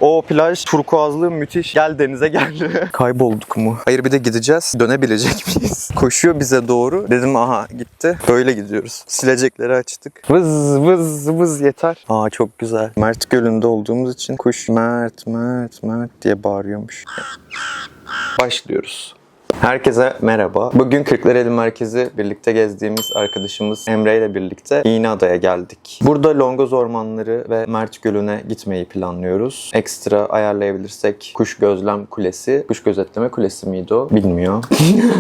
O plaj turkuazlığı müthiş. Gel denize gel. Kaybolduk mu? Hayır, bir de gideceğiz. Dönebilecek miyiz? Koşuyor bize doğru. Dedim aha gitti. Böyle gidiyoruz. Silecekleri açtık. Vız vız vız yeter. Aa çok güzel. Mert Gölü'nde olduğumuz için kuş Mert Mert Mert diye bağırıyormuş. Başlıyoruz. Herkese merhaba. Bugün Kırklareli merkezi birlikte gezdiğimiz arkadaşımız Emre ile birlikte İğneada'ya geldik. Burada Longoz Ormanları ve Mert Gölü'ne gitmeyi planlıyoruz. Ekstra ayarlayabilirsek Kuş Gözlem Kulesi. Kuş Gözetleme Kulesi miydi o? Bilmiyor.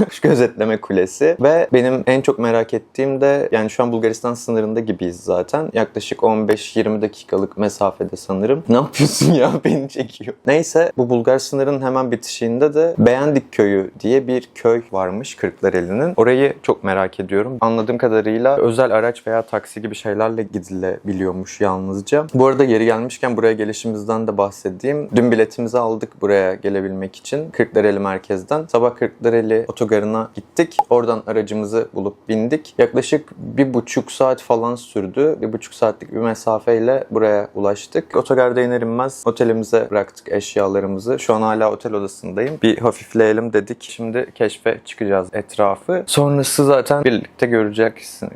Kuş Gözetleme Kulesi. Ve benim en çok merak ettiğim de, yani şu an Bulgaristan sınırında gibiyiz zaten. Yaklaşık 15-20 dakikalık mesafede sanırım. Ne yapıyorsun ya? Beni çekiyor. Neyse, bu Bulgar sınırının hemen bitişiğinde de Beğendik Köyü diye bir köy varmış Kırklareli'nin. Orayı çok merak ediyorum. Anladığım kadarıyla özel araç veya taksi gibi şeylerle gidilebiliyormuş yalnızca. Bu arada yeri gelmişken buraya gelişimizden de bahsedeyim. Dün biletimizi aldık buraya gelebilmek için. Kırklareli merkezden. Sabah Kırklareli otogarına gittik. Oradan aracımızı bulup bindik. Yaklaşık 1,5 saat falan sürdü. 1,5 saatlik bir mesafeyle buraya ulaştık. Otogarda iner inmez otelimize bıraktık eşyalarımızı. Şu an hala otel odasındayım. Bir hafifleyelim dedik. Şimdi keşfe çıkacağız etrafı. Sonrası zaten birlikte göreceksin.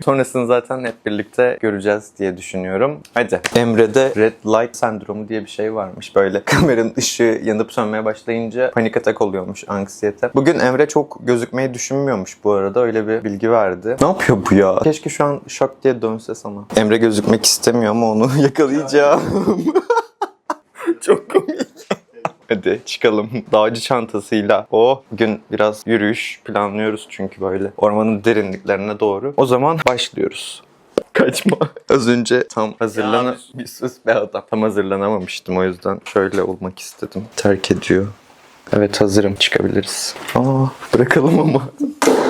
Sonrasını zaten hep birlikte göreceğiz diye düşünüyorum. Hadi. Emre'de Red Light sendromu diye bir şey varmış. Böyle kameranın ışığı yanıp sönmeye başlayınca panik atak oluyormuş, anksiyete. Bugün Emre çok gözükmeyi düşünmüyormuş bu arada. Öyle bir bilgi verdi. Ne yapıyor bu ya? Keşke şu an şak diye dönse sana. Emre gözükmek istemiyor ama onu yakalayacağım. Çok komik. Hadi çıkalım. Dağcı çantasıyla. Bugün biraz yürüyüş planlıyoruz çünkü böyle ormanın derinliklerine doğru. O zaman başlıyoruz. Kaçma. Az önce tam bir sus be adam. Tam hazırlanamamıştım, o yüzden şöyle olmak istedim. Terk ediyor. Evet, hazırım. Çıkabiliriz. Bırakalım ama.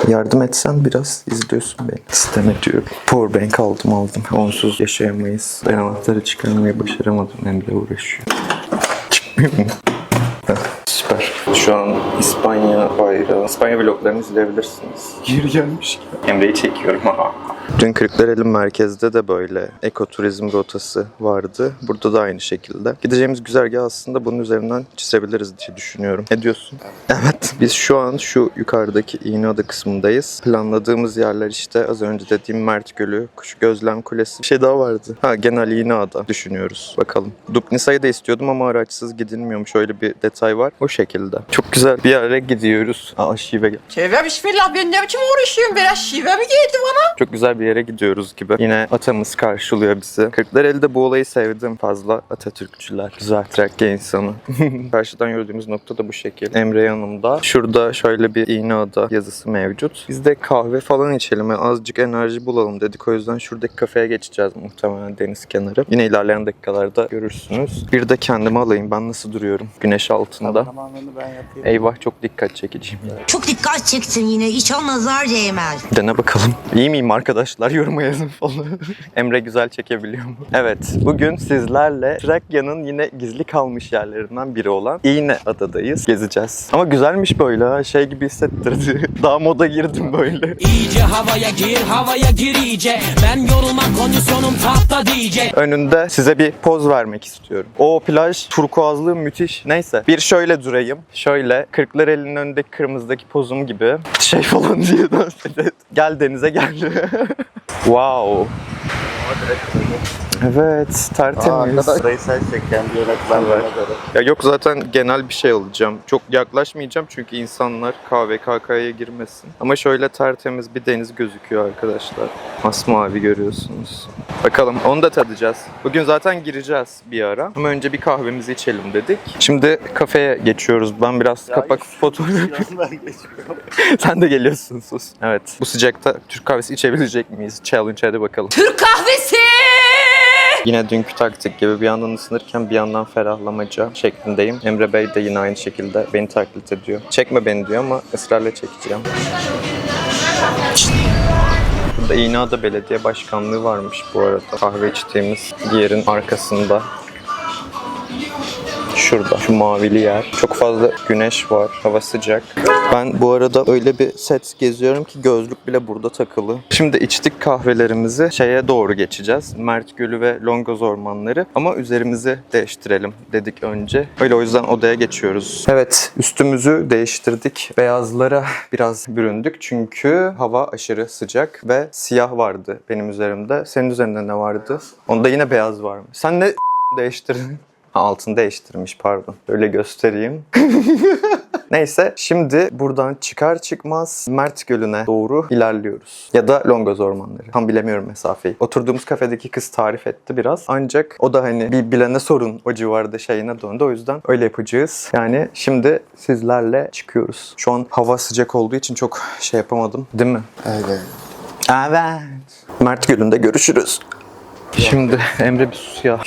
Yardım etsen biraz, izliyorsun beni. Sistem ediyorum. Powerbank aldım. Onsuz yaşayamayız. Ben anahtarı çıkarmayı başaramadım. Emre uğraşıyor. Çıkmıyor mu? Süper. Şu an İspanya bayrağı. İspanya vloglarını izleyebilirsiniz. Geri gelmiş. Emre'yi çekiyorum. Dün Kırklareli merkezde de böyle ekoturizm rotası vardı. Burada da aynı şekilde. Gideceğimiz güzergah aslında bunun üzerinden çizebiliriz diye düşünüyorum. Ne diyorsun? Evet. Biz şu an şu yukarıdaki İğneada kısmındayız. Planladığımız yerler işte az önce dediğim Mert Gölü, Kuş Gözlem Kulesi. Bir şey daha vardı. Genel İğneada düşünüyoruz. Bakalım. Dupnisa'yı da istiyordum ama araçsız gidilmiyormuş. Öyle bir detay var. O şekilde. Çok güzel bir yere gidiyoruz. Şive gel. Şive bismillah, ben ne biçim uğraşıyorum, biraz şive mi geldi bana? Çok güzel bir yere gidiyoruz gibi. Yine atamız karşılıyor bizi. Kırklareli'de bu olayı sevdim. Fazla Atatürkçüler. Güzel Trakya insanı. Karşıdan yürüdüğümüz nokta da bu şekil. Emre yanımda. Şurada şöyle bir İğneada yazısı mevcut. Biz de kahve falan içelim. Azıcık enerji bulalım dedik. O yüzden şuradaki kafeye geçeceğiz muhtemelen, deniz kenarı. Yine ilerleyen dakikalarda görürsünüz. Bir de kendimi alayım. Ben nasıl duruyorum güneş altında. Tamamını ben yapayım. Eyvah, çok dikkat çekiciyim. Çok dikkat çeksin yine. İnşallah nazar değmez. Dene bakalım. İyi miyim arkadaşlar? Yoruma yazın falan. Emre güzel çekebiliyor mu? Evet. Bugün sizlerle Trakya'nın yine gizli kalmış yerlerinden biri olan İğneada'dayız. Gezeceğiz. Ama güzelmiş böyle ha. Şey gibi hissettirdi. Daha moda girdim böyle. İyice havaya gir iyice. Ben yorulmam, kondisyonum tahta diyecek. Önünde size bir poz vermek istiyorum. O plaj turkuazlığı müthiş. Neyse. Bir şöyle durayım. Şöyle. Kırklareli'nin önündeki kırmızıdaki pozum gibi. Şey falan diye dans edet. Gel denize gel. Wow. Evet, tertemiz. Burayı sen çek, kendi yönetmenlerine göre. Ya yok, zaten genel bir şey alacağım. Çok yaklaşmayacağım çünkü insanlar KVKK'ya girmesin. Ama şöyle tertemiz bir deniz gözüküyor arkadaşlar. Masmavi görüyorsunuz. Bakalım, onu da tadacağız. Bugün zaten gireceğiz bir ara. Ama önce bir kahvemizi içelim dedik. Şimdi kafeye geçiyoruz. Ben biraz kapak fotoğrafı... Ben geçiyorum. Sen de geliyorsun, sus. Evet, bu sıcakta Türk kahvesi içebilecek miyiz? Challenge, hadi bakalım. Türk kahvesi! Yine dünkü taktik gibi bir yandan ısınırken bir yandan ferahlamaca şeklindeyim. Emre Bey de yine aynı şekilde beni taklit ediyor. Çekme beni diyor ama ısrarla çekeceğim. Burada İğneada Belediye Başkanlığı varmış bu arada. Kahve içtiğimiz yerin arkasında. Şurada. Şu mavili yer. Çok fazla güneş var. Hava sıcak. Ben bu arada öyle bir set geziyorum ki gözlük bile burada takılı. Şimdi içtik kahvelerimizi. Şeye doğru geçeceğiz. Mert Gölü ve Longoz ormanları. Ama üzerimizi değiştirelim dedik önce. Öyle o yüzden odaya geçiyoruz. Evet, üstümüzü değiştirdik. Beyazlara biraz büründük çünkü hava aşırı sıcak ve siyah vardı benim üzerimde. Senin üzerinde ne vardı? Onda yine beyaz var mı? Sen ne değiştirdin? Ha, altını değiştirmiş, pardon. Öyle göstereyim. Neyse, şimdi buradan çıkar çıkmaz Mert Gölü'ne doğru ilerliyoruz. Ya da Longoz ormanları. Tam bilemiyorum mesafeyi. Oturduğumuz kafedeki kız tarif etti biraz. Ancak o da hani bir bilene sorun o civarda şeyine döndü. O yüzden öyle yapacağız. Yani şimdi sizlerle çıkıyoruz. Şu an hava sıcak olduğu için çok şey yapamadım. Değil mi? Öyle. Evet. Mert Gölü'nde görüşürüz. Şimdi Emre bir sus ya.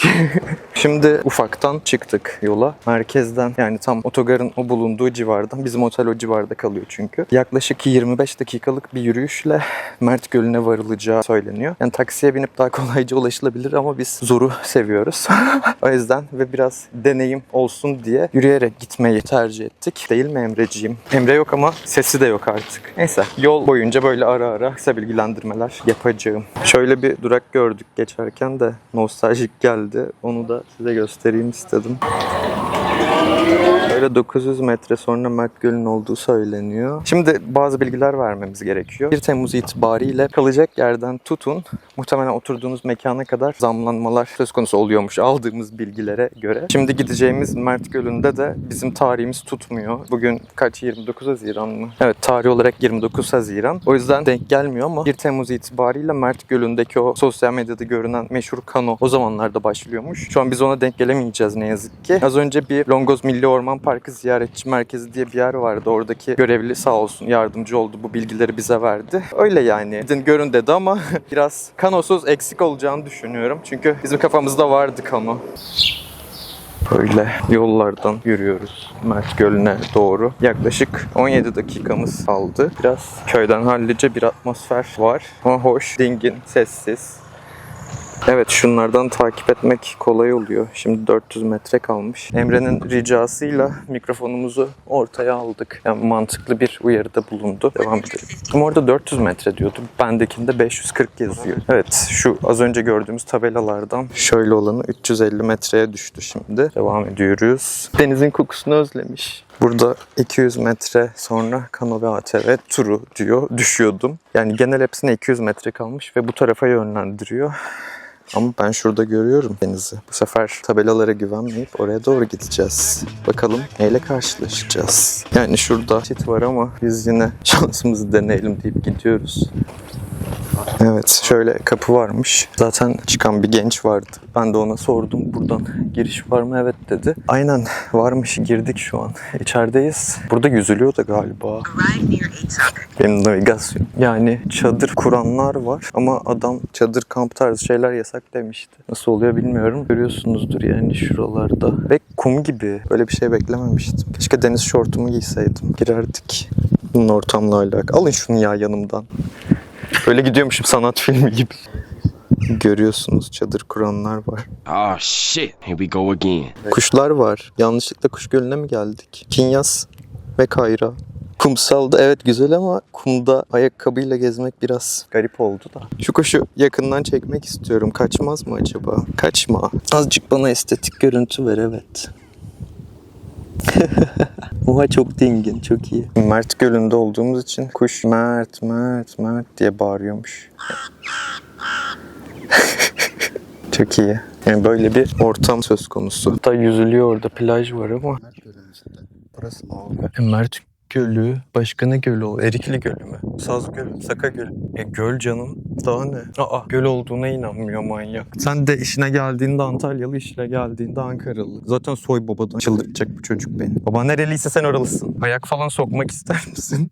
Şimdi ufaktan çıktık yola. Merkezden, yani tam otogarın o bulunduğu civardan. Bizim otel o civarda kalıyor çünkü. Yaklaşık 25 dakikalık bir yürüyüşle Mert Gölü'ne varılacağı söyleniyor. Yani taksiye binip daha kolayca ulaşılabilir ama biz zoru seviyoruz. O yüzden ve biraz deneyim olsun diye yürüyerek gitmeyi tercih ettik. Değil mi Emreciğim? Emre yok ama sesi de yok artık. Neyse, yol boyunca böyle ara ara kısa bilgilendirmeler yapacağım. Şöyle bir durak gördük geçerken de nostaljik geldi. Onu da size göstereyim istedim. Böyle 900 metre sonra Mert Gölü'nün olduğu söyleniyor. Şimdi bazı bilgiler vermemiz gerekiyor. 1 Temmuz itibariyle kalacak yerden tutun, muhtemelen oturduğunuz mekana kadar zamlanmalar söz konusu oluyormuş aldığımız bilgilere göre. Şimdi gideceğimiz Mert Gölü'nde de bizim tarihimiz tutmuyor. Bugün kaç? 29 Haziran mı? Evet, tarih olarak 29 Haziran. O yüzden denk gelmiyor ama 1 Temmuz itibariyle Mert Gölü'ndeki o sosyal medyada görünen meşhur kano o zamanlarda başlıyormuş. Şu an biz ona denk gelemeyeceğiz ne yazık ki. Az önce bir Longoz Milli Orman Parkı Ziyaretçi Merkezi diye bir yer vardı. Oradaki görevli sağ olsun yardımcı oldu. Bu bilgileri bize verdi. Öyle yani. Gidin görün dedi ama biraz kanosuz eksik olacağını düşünüyorum. Çünkü bizim kafamızda vardı kano. Böyle yollardan yürüyoruz Mert Gölü'ne doğru. Yaklaşık 17 dakikamız kaldı. Biraz köyden hallice bir atmosfer var. Ama hoş, dingin, sessiz. Evet, şunlardan takip etmek kolay oluyor. Şimdi 400 metre kalmış. Emre'nin ricasıyla mikrofonumuzu ortaya aldık. Yani mantıklı bir uyarıda bulundu. Devam edelim. Ama orada 400 metre diyordu. Bendekinde 540 yazıyor. Evet, şu az önce gördüğümüz tabelalardan şöyle olanı 350 metreye düştü şimdi. Devam ediyoruz. Denizin kokusunu özlemiş. Burada 200 metre sonra kano ve ATV turu diyor. Düşüyordum. Yani genel hepsine 200 metre kalmış ve bu tarafa yönlendiriyor. Ama ben şurada görüyorum denizi. Bu sefer tabelalara güvenmeyip oraya doğru gideceğiz. Bakalım neyle karşılaşacağız. Yani şurada çit var ama biz yine şansımızı deneyelim deyip gidiyoruz. Evet, şöyle kapı varmış. Zaten çıkan bir genç vardı. Ben de ona sordum. Buradan giriş var mı? Evet dedi. Aynen varmış. Girdik şu an. İçerideyiz. Burada yüzülüyor da galiba. Benim navigasyon. Yani çadır kuranlar var ama adam çadır kamp tarzı şeyler yasak demişti. Nasıl oluyor bilmiyorum. Görüyorsunuzdur yani şuralarda. Ve kum gibi. Böyle bir şey beklememiştim. Keşke deniz şortumu giyseydim. Girerdik. Bunun ortamla alakalı. Alın şunu ya yanımdan. Öyle gidiyormuşum sanat filmi gibi. Görüyorsunuz çadır kuranlar var. Oh shit, here we go again. Kuşlar var. Yanlışlıkla kuş gölüne mi geldik? Kinyas ve Kayra. Kumsalda evet güzel ama kumda ayakkabıyla gezmek biraz garip oldu da. Şu kuşu yakından çekmek istiyorum. Kaçmaz mı acaba? Kaçma. Azıcık bana estetik görüntü ver, evet. Oha, çok dingin, çok iyi. Mert Gölü'nde olduğumuz için kuş Mert, Mert, Mert diye bağırıyormuş. Çok iyi. Yani böyle bir ortam söz konusu. Hatta yüzülüyor, orada plaj var ama. Mert Gölü'nün içinde. Burası ağır. Mert Gölü, başka ne gölü o? Erikli Gölü mü? Saz Gölü, Saka Gölü. Göl canım. Daha ne? Aa, göl olduğuna inanmıyor manyak. Sen de işine geldiğinde Antalyalı, işine geldiğinde Ankaralı. Zaten soy babadan çıldırtacak bu çocuk beni. Baba nereliyse sen oralısın. Ayak falan sokmak ister misin?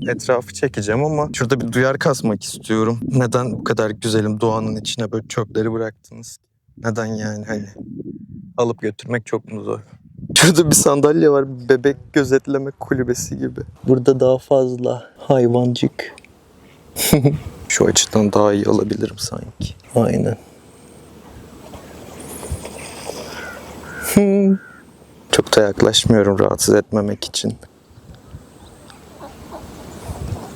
Etrafı çekeceğim ama şurada bir duyar kasmak istiyorum. Neden bu kadar güzelim doğanın içine böyle çöpleri bıraktınız? Neden yani hani? Alıp götürmek çok mu zor? Şurada bir sandalye var, bebek gözetleme kulübesi gibi. Burada daha fazla hayvancık. Şu açıdan daha iyi alabilirim sanki. Aynen. Çok da yaklaşmıyorum rahatsız etmemek için.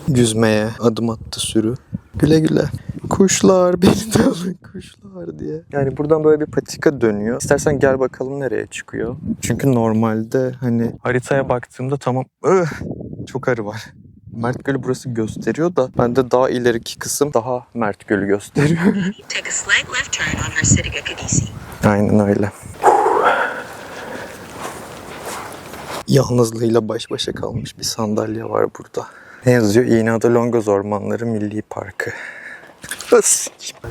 Yüzmeye adım attı sürü. Güle güle. Kuşlar beni de alın kuşlar diye. Yani buradan böyle bir patika dönüyor. İstersen gel bakalım nereye çıkıyor. Çünkü normalde hani haritaya baktığımda tamam çok arı var. Mert Gölü burası gösteriyor da bende daha ileriki kısım daha Mert Gölü gösteriyor. Take a slight left turn on Hersidiga Kadisi. Aynen öyle. Yalnızlığıyla baş başa kalmış bir sandalye var burada. Ne yazıyor? İğneada Longoz Ormanları Milli Parkı.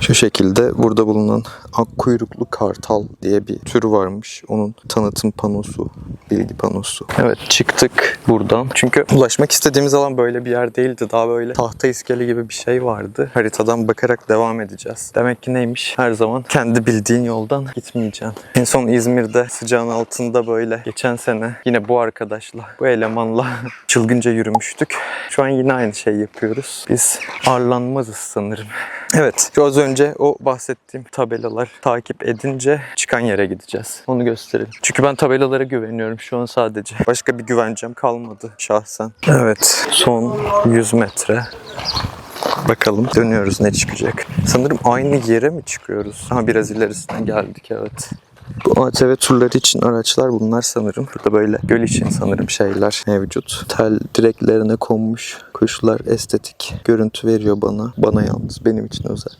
Şu şekilde burada bulunan akkuyruklu kartal diye bir tür varmış. Onun tanıtım panosu, bilgi panosu. Evet, çıktık buradan. Çünkü ulaşmak istediğimiz alan böyle bir yer değildi. Daha böyle tahta iskele gibi bir şey vardı. Haritadan bakarak devam edeceğiz. Demek ki neymiş? Her zaman kendi bildiğin yoldan gitmeyeceksin. En son İzmir'de sıcağın altında böyle geçen sene yine bu arkadaşla, bu elemanla çılgınca yürümüştük. Şu an yine aynı şeyi yapıyoruz. Biz arlanmazız sanırım. Evet, şu az önce o bahsettiğim tabelalar takip edince çıkan yere gideceğiz. Onu gösterelim. Çünkü ben tabelalara güveniyorum şu an sadece. Başka bir güvencem kalmadı şahsen. Evet, son 100 metre. Bakalım dönüyoruz ne çıkacak. Sanırım aynı yere mi çıkıyoruz? Ha, biraz ilerisine geldik, evet. Bu ATV turları için araçlar bunlar sanırım. Burada böyle göl için sanırım şeyler mevcut. Tel direklerine konmuş kuşlar estetik görüntü veriyor bana. Bana yalnız, benim için özel.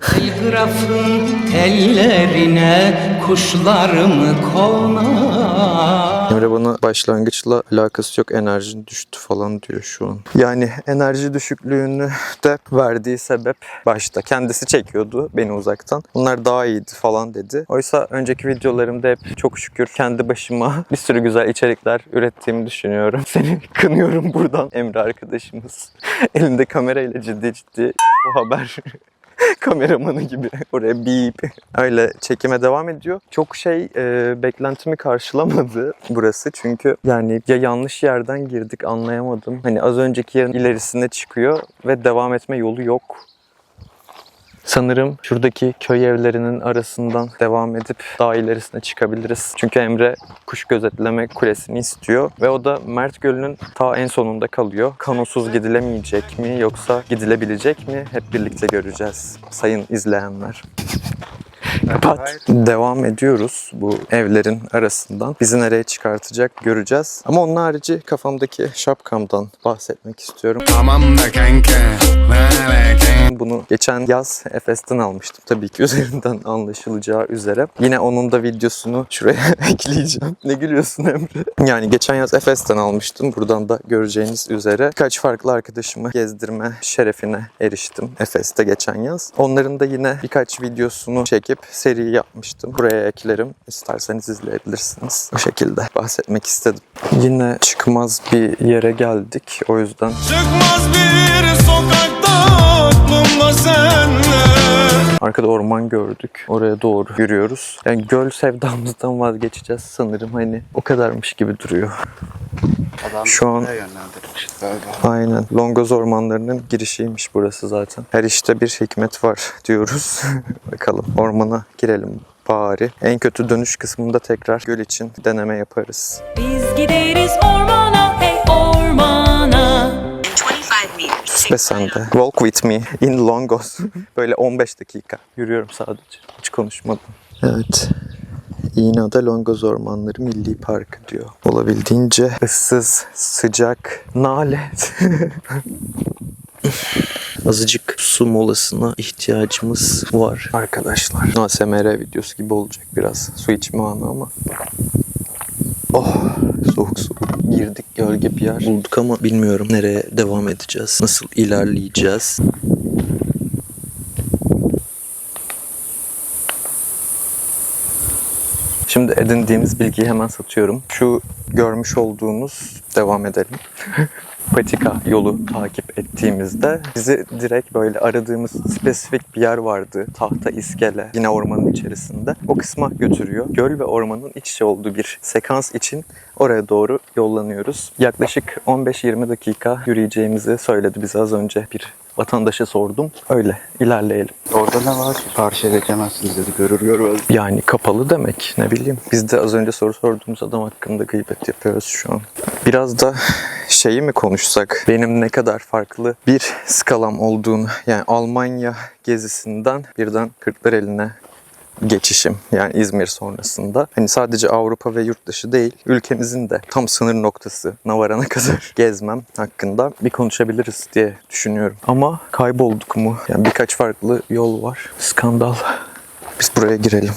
Telgrafın tellerine kuşlarımı konma. Emre bana başlangıçla alakası yok, enerjin düştü falan diyor şu an. Yani enerji düşüklüğünü de verdiği sebep başta. Kendisi çekiyordu beni uzaktan. Bunlar daha iyiydi falan dedi. Oysa önceki videolarımda hep çok şükür kendi başıma bir sürü güzel içerikler ürettiğimi düşünüyorum. Seni kınıyorum buradan Emre arkadaşımız. Elinde kamerayla ciddi o haber kameramanı gibi oraya bip öyle çekime devam ediyor. Çok beklentimi karşılamadı burası çünkü yani ya yanlış yerden girdik anlayamadım. Hani az önceki yerin ilerisine çıkıyor ve devam etme yolu yok. Sanırım şuradaki köy evlerinin arasından devam edip daha ilerisine çıkabiliriz. Çünkü Emre kuş gözetleme kulesini istiyor ve o da Mert Gölü'nün ta en sonunda kalıyor. Kanosuz gidilemeyecek mi yoksa gidilebilecek mi? Hep birlikte göreceğiz sayın izleyenler. Devam ediyoruz bu evlerin arasından. Bizi nereye çıkartacak göreceğiz. Ama onun harici kafamdaki şapkamdan bahsetmek istiyorum. Tamam da kanka. Bunu geçen yaz Efes'ten almıştım. Tabii ki üzerinden anlaşılacağı üzere. Yine onun da videosunu şuraya ekleyeceğim. Ne gülüyorsun Emre? Yani geçen yaz Efes'ten almıştım. Buradan da göreceğiniz üzere kaç farklı arkadaşımı gezdirme şerefine eriştim Efes'te geçen yaz. Onların da yine birkaç videosunu çekip seri yapmıştım. Buraya eklerim. İsterseniz izleyebilirsiniz. O şekilde bahsetmek istedim. Yine çıkmaz bir yere geldik. O yüzden Çıkmaz bir sokakta aklımda senle. arkada orman gördük. Oraya doğru yürüyoruz. Yani göl sevdamızdan vazgeçeceğiz sanırım. Hani o kadarmış gibi duruyor. Adam Şu an yönlendirmiş galiba. aynen Longoz ormanlarının girişiymiş burası zaten. Her işte bir hikmet var diyoruz. Bakalım ormana girelim bari. En kötü dönüş kısmında tekrar göl için deneme yaparız. Biz gideriz ormana, hey ormana. In 25 meters, Sus be take sen right de. on. Walk with me in Longoz. Böyle 15 dakika yürüyorum sadece. Hiç konuşmadım. Evet. İğneada Longoz Ormanları Milli Parkı diyor. Olabildiğince ıssız, sıcak, nalet. Azıcık su molasına ihtiyacımız var arkadaşlar. ASMR videosu gibi olacak biraz. Su içme anı ama. Oh, soğuk su. Girdik, gölge bir yer bulduk ama bilmiyorum nereye devam edeceğiz. Nasıl ilerleyeceğiz? Şimdi edindiğimiz bilgiyi hemen satıyorum. Şu görmüş olduğunuz, devam edelim. patika yolu takip ettiğimizde bizi direkt böyle aradığımız spesifik bir yer vardı. Tahta iskele, yine ormanın içerisinde. O kısma götürüyor. Göl ve ormanın iç içe olduğu bir sekans için oraya doğru yollanıyoruz. Yaklaşık 15-20 dakika yürüyeceğimizi söyledi bize az önce bir vatandaşa sordum. Öyle ilerleyelim. Orada ne var? Karşıya geçemezsiniz dedi. Görür görmez. Yani kapalı demek, ne bileyim. Biz de az önce soru sorduğumuz adam hakkında gıybet yapıyoruz şu an. Biraz da şeyi mi konuşsak? Benim ne kadar farklı bir skalam olduğunu, yani Almanya gezisinden birden Kırklareli'ne geçişim, yani İzmir sonrasında. Hani sadece Avrupa ve yurt dışı değil, ülkemizin de tam sınır noktası varana kadar gezmem hakkında bir konuşabiliriz diye düşünüyorum. Ama kaybolduk mu? Yani birkaç farklı yol var. Skandal. Biz buraya girelim.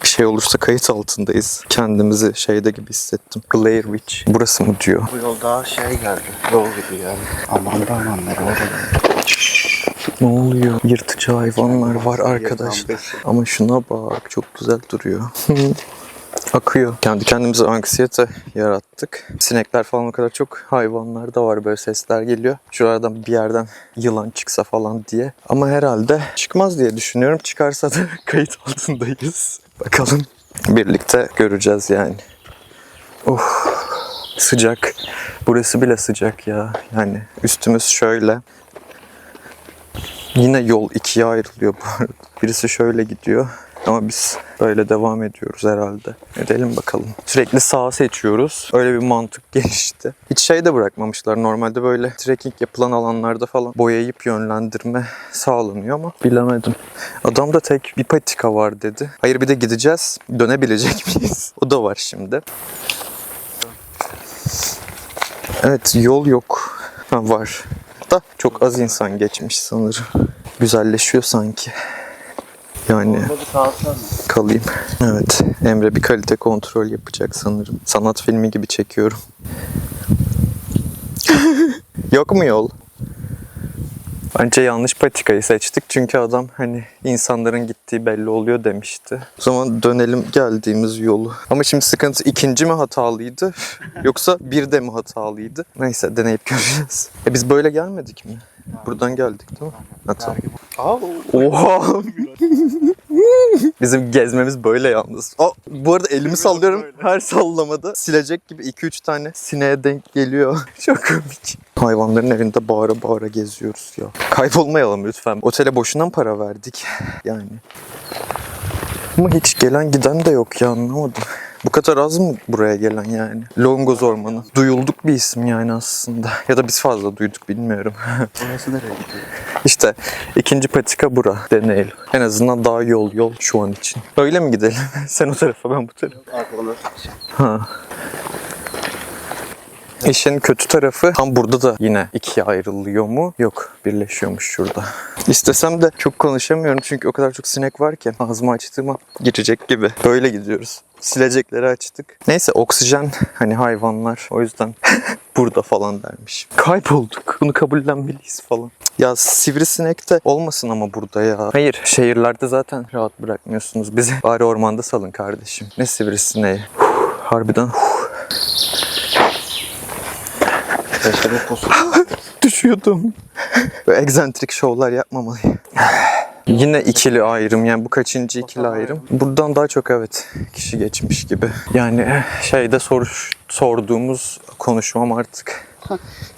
Bir şey olursa kayıt altındayız. Kendimizi şeyde gibi hissettim. Blair Witch. Burası mı diyor? Bu yol daha geldi. Yol gibi yani. Aman da aman ne orada. Ne oluyor? Yırtıcı hayvanlar var arkadaşlar. Ama şuna bak, çok güzel duruyor. Akıyor. Kendi kendimize anksiyete yarattık. Sinekler falan o kadar çok, hayvanlar da var, böyle sesler geliyor. Şuralardan bir yerden yılan çıksa falan diye. Ama herhalde çıkmaz diye düşünüyorum. Çıkarsa da kayıt altındayız. Bakalım. Birlikte göreceğiz yani. Sıcak. Burası bile sıcak ya. Yani üstümüz şöyle. Yine yol ikiye ayrılıyor bu arada. Birisi şöyle gidiyor. Ama biz böyle devam ediyoruz herhalde. Edelim bakalım. Sürekli sağa seçiyoruz. Öyle bir mantık gelişti. Hiç şey de bırakmamışlar. Normalde böyle trekking yapılan alanlarda falan boyayıp yönlendirme sağlanıyor ama bilemedim. Adam da tek bir patika var dedi. Hayır, bir de gideceğiz. Dönebilecek miyiz? O da var şimdi. Evet, yol yok. Ha, var. Da çok az insan geçmiş sanırım. Güzelleşiyor sanki. Yani kalayım. Evet, Emre bir kalite kontrol yapacak sanırım. Sanat filmi gibi çekiyorum. Yok mu yol? Bence yanlış patikayı seçtik çünkü adam hani insanların gittiği belli oluyor demişti. O zaman dönelim geldiğimiz yolu. Ama şimdi sıkıntı, ikinci mi hatalıydı yoksa bir de mi hatalıydı? Neyse, deneyip göreceğiz. Biz böyle gelmedik mi? Buradan geldik değil mi? Tamam. Oha! Bizim gezmemiz böyle yalnız. Bu arada elimi sallıyorum. Her sallamada silecek gibi 2-3 tane sineğe denk geliyor. Çok komik. Hayvanların evinde bağıra bağıra geziyoruz ya. Kaybolmayalım lütfen. Otele boşuna mı para verdik? Yani. Ama hiç gelen giden de yok ya, anlamadım. Bu kadar az mı buraya gelen yani? Longoz Ormanı. Duyulduk bir isim yani aslında. Ya da biz fazla duyduk, bilmiyorum. Burası nereye gidiyor? İşte ikinci patika bura. Deneyelim. En azından daha yol şu an için. Öyle mi gidelim? Sen o tarafa, ben bu tarafa. Arkadan Ha. İşin kötü tarafı tam burada da yine ikiye ayrılıyor mu? Yok, birleşiyormuş şurada. İstesem de çok konuşamıyorum çünkü o kadar çok sinek var ki ağzımı açtığıma girecek gibi. Böyle gidiyoruz. Silecekleri açtık. Neyse, oksijen hani hayvanlar, o yüzden burada falan dermiş. Kaybolduk. Bunu kabullenmeliyiz falan. Ya sivrisinek de olmasın ama burada ya. Hayır, şehirlerde zaten rahat bırakmıyorsunuz bizi. Bari ormanda salın kardeşim. Ne sivrisineği. Harbiden. Düşüyordum. Böyle egzantrik şovlar yapmamalıyım. Yine ikili ayrım, yani bu kaçıncı ikili ayrım? Buradan daha çok evet kişi geçmiş gibi. Yani şeyde sorduğumuz konuşmam artık.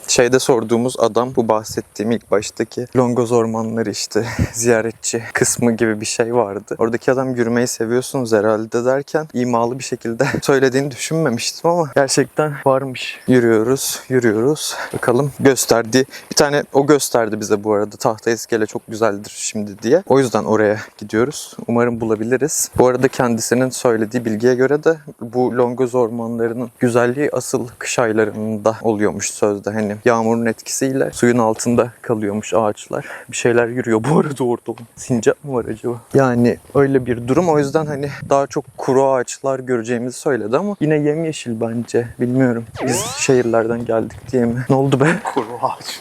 Şeyde sorduğumuz adam, bu bahsettiğim ilk baştaki Longoz Ormanları işte ziyaretçi kısmı gibi bir şey vardı. Oradaki adam yürümeyi seviyorsunuz herhalde derken imalı bir şekilde söylediğini düşünmemiştim ama gerçekten varmış. Yürüyoruz. Bakalım, gösterdi. Bir tane o gösterdi bize bu arada. Tahta iskele çok güzeldir şimdi diye. O yüzden oraya gidiyoruz. Umarım bulabiliriz. Bu arada kendisinin söylediği bilgiye göre de bu Longoz Ormanları'nın güzelliği asıl kış aylarında oluyormuş sözde. Hani yağmurun etkisiyle suyun altında kalıyormuş ağaçlar. Bir şeyler yürüyor bu arada orada. Sincap mı var acaba? Yani öyle bir durum. O yüzden hani daha çok kuru ağaçlar göreceğimizi söyledi ama yine yemyeşil bence. Bilmiyorum. Biz şehirlerden geldik diye mi? Ne oldu be? kuru ağaç.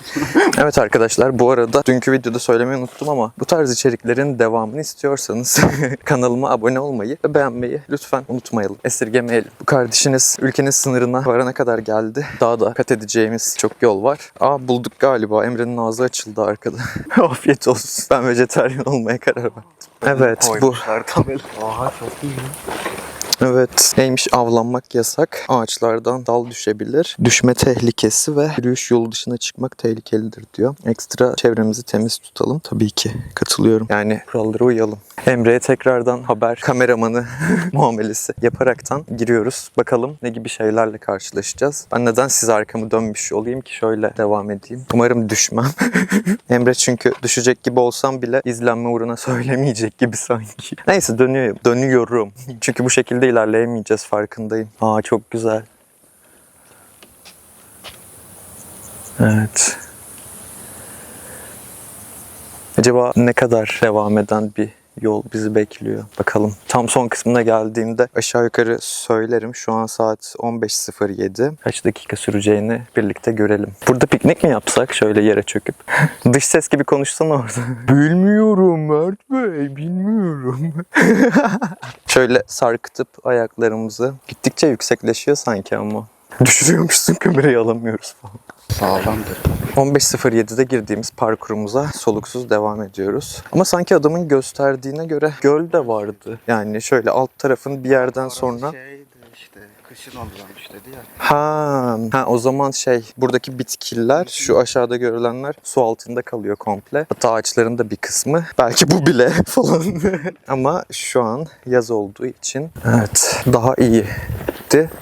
Evet arkadaşlar, bu arada dünkü videoda söylemeyi unuttum ama bu tarz içeriklerin devamını istiyorsanız kanalıma abone olmayı ve beğenmeyi lütfen unutmayalım. Esirgemeyelim. Bu kardeşiniz ülkenin sınırına varana kadar geldi. Daha da kat edeceğimiz çok yol yol var. Aa, bulduk galiba. Emre'nin ağzı açıldı arkada. Afiyet olsun. Ben vejetaryen olmaya karar verdim. Evet bu. Koymuşlar tabela. Oha çok iyi. Evet. Neymiş? Avlanmak yasak. Ağaçlardan dal düşebilir. Düşme tehlikesi ve yürüyüş yolu dışına çıkmak tehlikelidir diyor. Ekstra çevremizi temiz tutalım. Tabii ki katılıyorum. Yani kurallara uyalım. Emre'ye tekrardan haber kameramanı muamelesi yaparaktan giriyoruz. Bakalım ne gibi şeylerle karşılaşacağız. Ben neden size arkamı dönmüş olayım ki şöyle devam edeyim. Umarım düşmem. Emre çünkü düşecek gibi olsam bile izlenme uğruna söylemeyecek gibi sanki. Neyse dönüyorum. Çünkü bu şekilde ilerleyemeyeceğiz, farkındayım. Aa, çok güzel. Evet. Acaba ne kadar devam eden bir yol bizi bekliyor? Bakalım. Tam son kısmına geldiğimde aşağı yukarı söylerim. Şu an saat 15:07. Kaç dakika süreceğini birlikte görelim. Burada piknik mi yapsak? Şöyle yere çöküp. Dış ses gibi konuşsana orada. Bilmiyorum Mert Bey, bilmiyorum. Şöyle sarkıtıp ayaklarımızı. Gittikçe yüksekleşiyor sanki ama. Düşürüyormuşsun, kamerayı alamıyoruz falan. Sağlamdır. 15:07'de girdiğimiz parkurumuza soluksuz devam ediyoruz. Ama sanki adamın gösterdiğine göre göl de vardı. Yani şöyle alt tarafın bir yerden sonra... Şeydi işte, kışın oluyormuş dedi ya. Ha, o zaman buradaki bitkiler, şu aşağıda görülenler su altında kalıyor komple. Hatta ağaçların da bir kısmı. Belki bu bile falan. Ama şu an yaz olduğu için evet, daha iyi.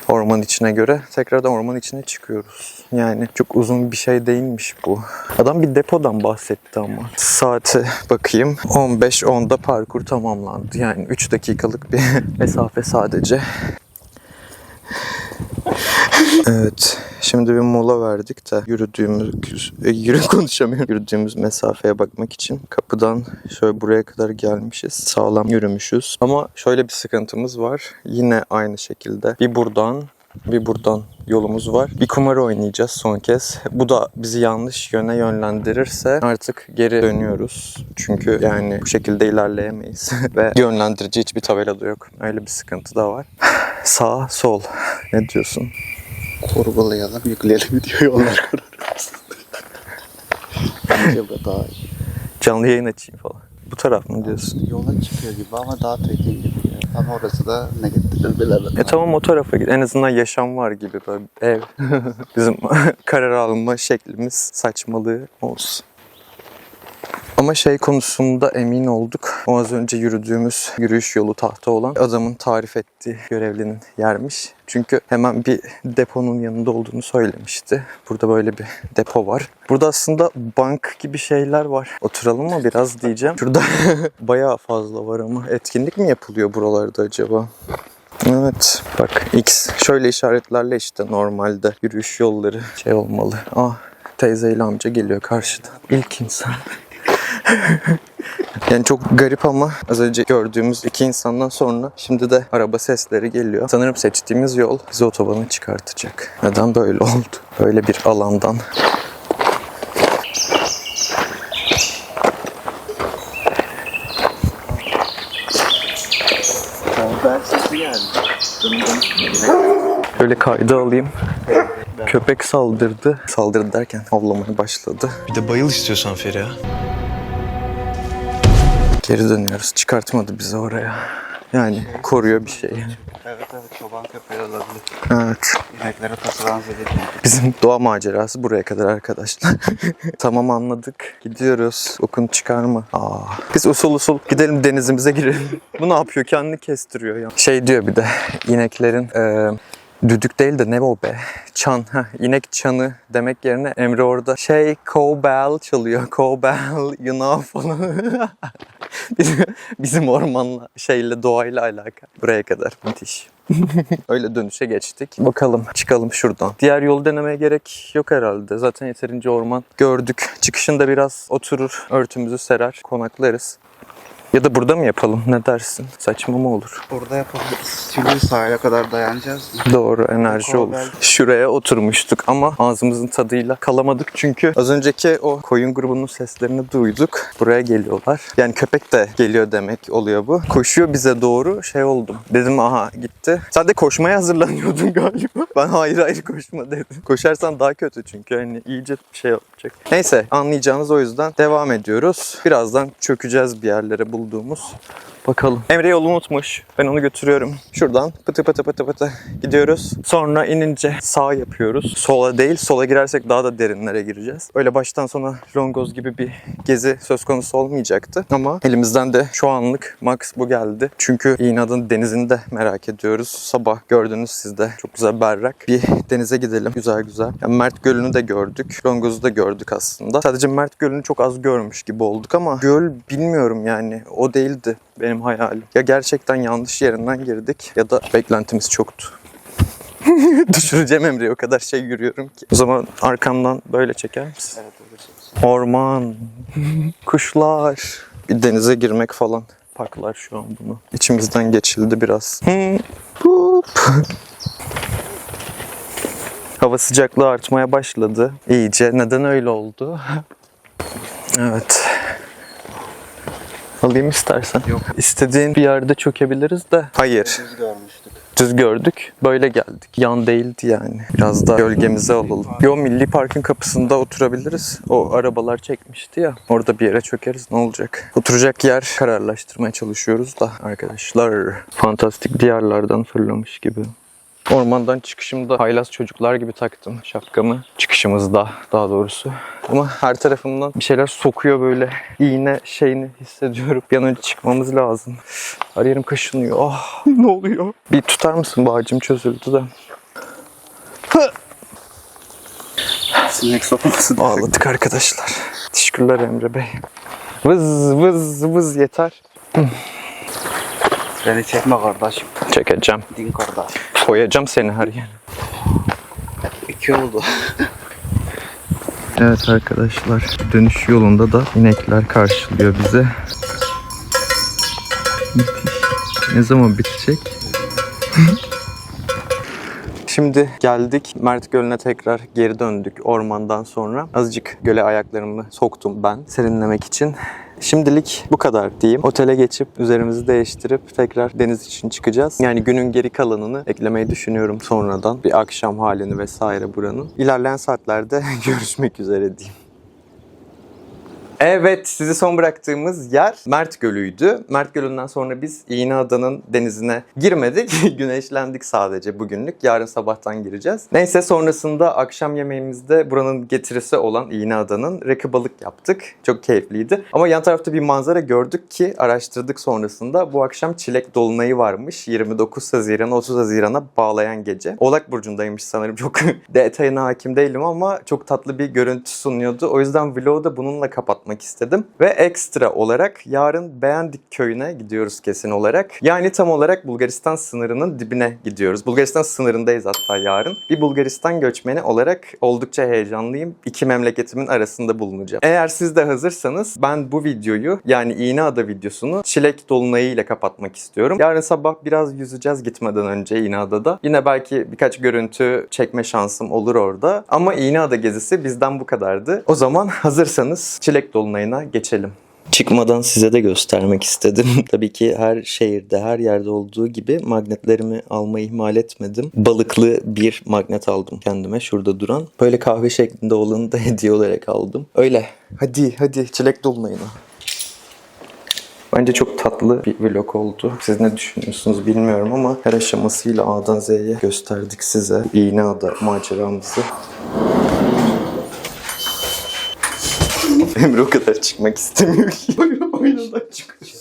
Orman içine göre. Tekrardan orman içine çıkıyoruz. Yani çok uzun bir şey değilmiş bu. Adam bir depodan bahsetti ama. Saate bakayım. 15:10'da parkur tamamlandı. Yani 3 dakikalık bir mesafe sadece. Evet. Şimdi bir mola verdik de yürüdüğümüz mesafeye bakmak için kapıdan şöyle buraya kadar gelmişiz. Sağlam yürümüşüz. Ama şöyle bir sıkıntımız var. Yine aynı şekilde bir buradan yolumuz var. Bir kumar oynayacağız son kez. Bu da bizi yanlış yöne yönlendirirse artık geri dönüyoruz. Çünkü yani bu şekilde ilerleyemeyiz. Ve yönlendirici hiçbir tabela da yok. Öyle bir sıkıntı da var. Sağ, sol. Ne diyorsun? Kurgulayalım, yükleyelim diyor, yollar kurarız. Bence bu daha iyi. Canlı yayın açayım falan. Bu taraf mı diyorsun? Yola çıkıyor gibi ama daha tekin gibi. Ama orası da ne getirir bilemem. Tamam, o tarafa git. En azından yaşam var gibi böyle ev. Bizim karar alma şeklimiz saçmalığı olsun. Ama konusunda emin olduk. O az önce yürüdüğümüz yürüyüş yolu tahta olan adamın tarif ettiği görevlinin yermiş. Çünkü hemen bir deponun yanında olduğunu söylemişti. Burada böyle bir depo var. Burada aslında bank gibi şeyler var. Oturalım mı biraz diyeceğim. Şurada bayağı fazla var ama etkinlik mi yapılıyor buralarda acaba? Evet. Bak X. Şöyle işaretlerle işte normalde yürüyüş yolları olmalı. Teyzeyle amca geliyor karşıdan. İlk insan. Yani çok garip ama az önce gördüğümüz iki insandan sonra şimdi de araba sesleri geliyor. Sanırım seçtiğimiz yol bizi otobana çıkartacak. Neden böyle oldu? Böyle bir alandan. Böyle kayda alayım. Köpek saldırdı. Saldırdı derken havlamaya başladı. Bir de bayıl istiyorsan Feriha. Geri dönüyoruz. Çıkartmadı bizi oraya. Yani koruyor bir şey. Evet, çoban köpeği olabilir. Evet. İneklere tatıran zehir. Bizim doğa macerası buraya kadar arkadaşlar. Tamam, anladık. Gidiyoruz. Okun çıkarma. Biz usul gidelim, denizimize girelim. Bu ne yapıyor? Kendini kestiriyor ya. Diyor bir de ineklerin düdük değil de ne o be? Çan. İnek çanı demek yerine Emre orada cowbell çalıyor. Cowbell, you know falan. Bizim ormanla doğayla alaka. Buraya kadar. Müthiş. Öyle dönüşe geçtik. Bakalım, çıkalım şuradan. Diğer yolu denemeye gerek yok herhalde. Zaten yeterince orman gördük. Çıkışında biraz oturur, örtümüzü serer, konaklarız. Ya da burada mı yapalım? Ne dersin? Saçma mı olur? Burada yapabiliriz. Şimdi sahile kadar dayanacağız. Doğru, enerji olur. Şuraya oturmuştuk ama ağzımızın tadıyla kalamadık çünkü az önceki o koyun grubunun seslerini duyduk. Buraya geliyorlar. Yani köpek de geliyor demek oluyor bu. Koşuyor bize doğru, şey oldum. Dedim aha gitti. Sen de koşmaya hazırlanıyordun galiba. Ben hayır koşma dedim. Koşarsan daha kötü çünkü hani iyice bir şey yapacak. Neyse, anlayacağınız, o yüzden devam ediyoruz. Birazdan çökeceğiz bir yerlere bulduğumuz. Bakalım. Emre yolu unutmuş. Ben onu götürüyorum. Şuradan pıtı pıtı pıtı pıtı gidiyoruz. Sonra inince sağ yapıyoruz. Sola değil. Sola girersek daha da derinlere gireceğiz. Öyle baştan sona Longoz gibi bir gezi söz konusu olmayacaktı. Ama elimizden de şu anlık max bu geldi. Çünkü İğneada'nın denizini de merak ediyoruz. Sabah gördünüz siz de. Çok güzel, berrak. Bir denize gidelim. Güzel güzel. Yani Mert Gölü'nü de gördük. Longoz'u da gördük aslında. Sadece Mert Gölü'nü çok az görmüş gibi olduk ama göl bilmiyorum yani. O değildi benim hayalim. Ya gerçekten yanlış yerinden girdik ya da beklentimiz çoktu. Düşüreceğim Emre'yi, o kadar şey yürüyorum ki. O zaman arkamdan böyle çeker misin? Evet, öyle çeksin. Orman, kuşlar, bir denize girmek falan. Parklar şu an bunu. İçimizden geçildi biraz. Hava sıcaklığı artmaya başladı. İyice. Neden öyle oldu? Evet. Alayım istersen. Yok. İstediğin bir yerde çökebiliriz de. Hayır. Düz görmüştük. Düz gördük. Böyle geldik. Yan değildi yani. Biraz da gölgemize alalım. Yo, Milli Park'ın kapısında oturabiliriz. O arabalar çekmişti ya. Orada bir yere çökeriz. Ne olacak? Oturacak yer kararlaştırmaya çalışıyoruz da arkadaşlar. Fantastik diyarlardan fırlamış gibi. Ormandan çıkışımda haylaz çocuklar gibi taktım şapkamı. Çıkışımızda daha doğrusu. Ama her tarafımdan bir şeyler sokuyor böyle. İğne şeyini hissediyorum. Bir an önce çıkmamız lazım. Her yerim kaşınıyor. Ah, ne oluyor? Bir tutar mısın? Bağcım çözüldü de. Sinek sokmasın. Ağladık arkadaşlar. Teşekkürler Emre Bey. Vız vız vız yeter. Beni çekme kardeşim. Çekeceğim. Din kardeş. Koyacağım seni her yere. 2 oldu. Evet arkadaşlar, dönüş yolunda da inekler karşılıyor bize. Ne zaman bitecek? Şimdi geldik Mert Gölü'ne, tekrar geri döndük ormandan sonra. Azıcık göle ayaklarımı soktum ben serinlemek için. Şimdilik bu kadar diyeyim. Otele geçip üzerimizi değiştirip tekrar deniz için çıkacağız. Yani günün geri kalanını eklemeyi düşünüyorum sonradan. Bir akşam halini vesaire buranın. İlerleyen saatlerde görüşmek üzere diyeyim. Evet, sizi son bıraktığımız yer Mert Gölü'ydü. Mert Gölü'nden sonra biz İğneada'nın denizine girmedik. Güneşlendik sadece bugünlük. Yarın sabahtan gireceğiz. Neyse, sonrasında akşam yemeğimizde buranın getirisi olan İğneada'nın rakı balık yaptık. Çok keyifliydi. Ama yan tarafta bir manzara gördük ki araştırdık sonrasında. Bu akşam çilek dolunayı varmış. 29 Haziran'a 30 Haziran'a bağlayan gece. Oğlak Burcu'ndaymış sanırım. Çok detayına hakim değilim ama çok tatlı bir görüntü sunuyordu. O yüzden vlogu da bununla kapatmak istedim. Ve ekstra olarak yarın Beğendik köyüne gidiyoruz kesin olarak. Yani tam olarak Bulgaristan sınırının dibine gidiyoruz. Bulgaristan sınırındayız hatta yarın. Bir Bulgaristan göçmeni olarak oldukça heyecanlıyım. İki memleketimin arasında bulunacağım. Eğer siz de hazırsanız ben bu videoyu, yani İğneada videosunu çilek dolunayı ile kapatmak istiyorum. Yarın sabah biraz yüzeceğiz gitmeden önce İğneada'da. Yine belki birkaç görüntü çekme şansım olur orada. Ama İğneada gezisi bizden bu kadardı. O zaman hazırsanız çilek dolunayına geçelim. Çıkmadan size de göstermek istedim. Tabii ki her şehirde, her yerde olduğu gibi magnetlerimi almayı ihmal etmedim. Balıklı bir magnet aldım kendime, şurada duran. Böyle kahve şeklinde olanı da hediye olarak aldım. Öyle. Hadi çilek dolunayına. Bence çok tatlı bir vlog oldu. Siz ne düşünüyorsunuz bilmiyorum ama her aşamasıyla A'dan Z'ye gösterdik size İğneada maceramızı. Emre o kadar çıkmak istemiyor ki. Oyundan çıkıyor.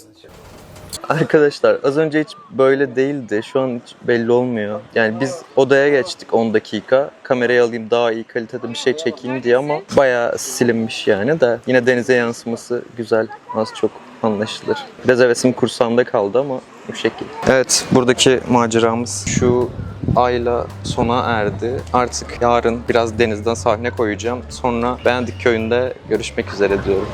Arkadaşlar az önce hiç böyle değildi. Şu an hiç belli olmuyor. Yani biz odaya geçtik 10 dakika. Kamerayı alayım daha iyi kalitede bir şey çekeyim diye ama bayağı silinmiş yani de. Yine denize yansıması güzel. Az çok anlaşılır. Biraz hevesim kursağımda kaldı ama bu şekilde. Evet, buradaki maceramız şu ayla sona erdi. Artık yarın biraz denizden sahne koyacağım. Sonra Beğendik köyünde görüşmek üzere diyorum.